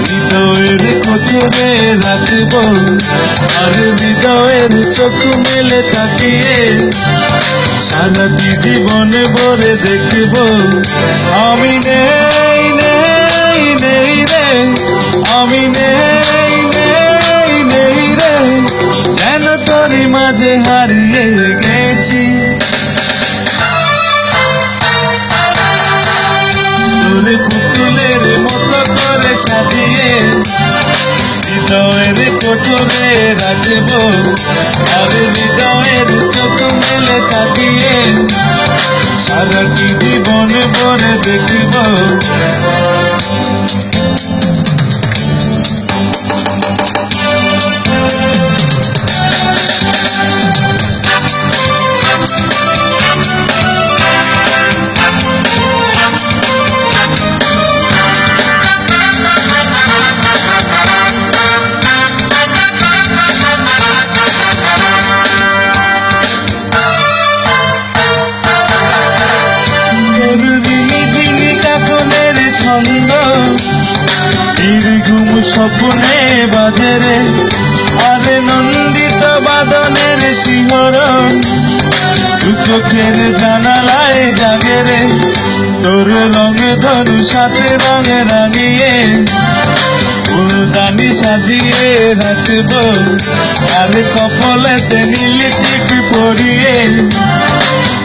হৃদয়ের কোটরে রাখবো, আর হৃদয়ের চোখ মেলে তাকিয়ে সারাটি জীবনে ভরে দেখবো। আমি নেই নেই নেই রে, আমি নেই নেই নেই রে, যেন তোরই মাঝে হারিয়ে গেছি। তোরে পুতুলের মতো করে সাজিয়ে হৃদয়ের কোটরে রাখবো, আর হৃদয়ের চোখ মেলে তাকিয়ে সারাটি জীবনে ভরে দেখবো। নির্ঘুম স্বপ্নে বাজে, আরে নন্দিত বাদনের শিহরণ দু চোখের জানালায় জাগে রে। তোর রঙে ধনু সাথে রঙে রাঙিয়ে ফুলদানি সাজিয়ে রাখবো, আরে কপালেতে নীল টিপি পরিয়ে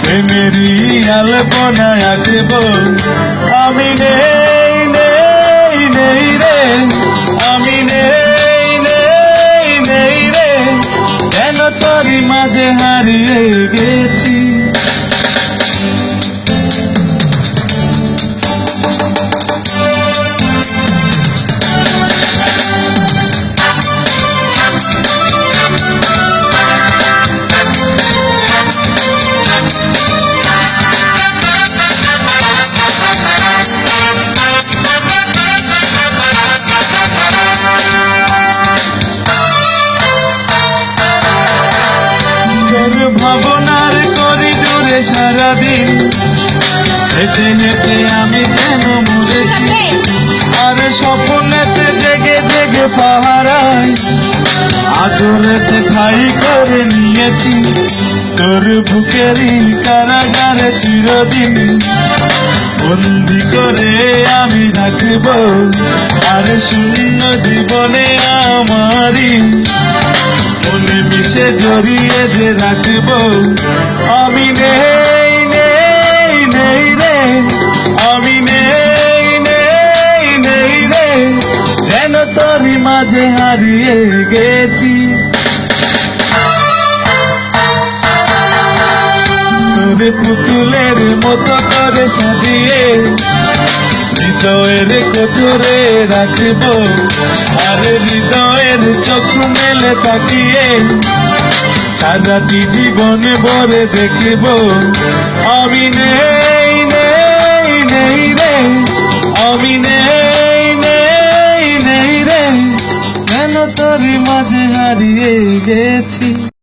প্রেমেরই আলপনা আঁকবো। আমি নেই নেই নেই রে, আমি নেই নেই নেই রে, যেন তোরই মাঝে হারিয়ে গেছি। ভাবনার করিডোরে সারাদিন হেঁটে হেঁটে আমি কেন মরেছি, আর স্বপ্নেতে জেগে জেগে পাহারায় আদরেতে ঠাই করে নিয়েছি। তোর বুকেরই কারাগারে চিরদিন বন্দি করে আমি রাখবো, আর শূন্য জীবনে আমারই মনে মিশে জড়িয়ে যে রাখবো। আমি নেই নেই নেই রে, আমি নেই নেই নেই রে, যেন তোরই মাঝে হারিয়ে গেছি। তোরে পুতুলের মতো করে সাজিয়ে হৃদয়ের কোটরে রাখবো, আর হৃদয়ের চোখ মেলে তাকিয়ে সারাটি জীবনে ভরে দেখবো। আমি নেই নেই নেই রে, আমি নেই নেই নেই রে, যেন তোরই মাঝে হারিয়ে গেছি।